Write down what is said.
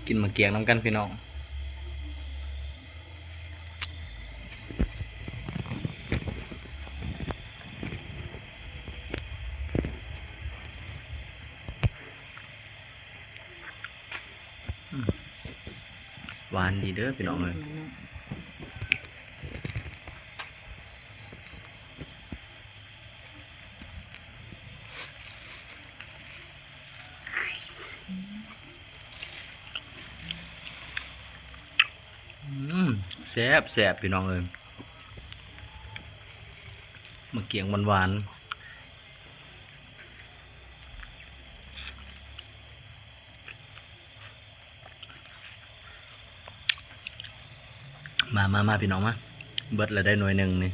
กินมะเกียงน้ำกันพี่น้องหวานดีเด้อพี่น้องเลยแซ่บแซ่บพี่น้องเลยมะเกียงหวานๆมาพี่น้องมาเบิดแล้วได้หน่วยหนึ่งนี่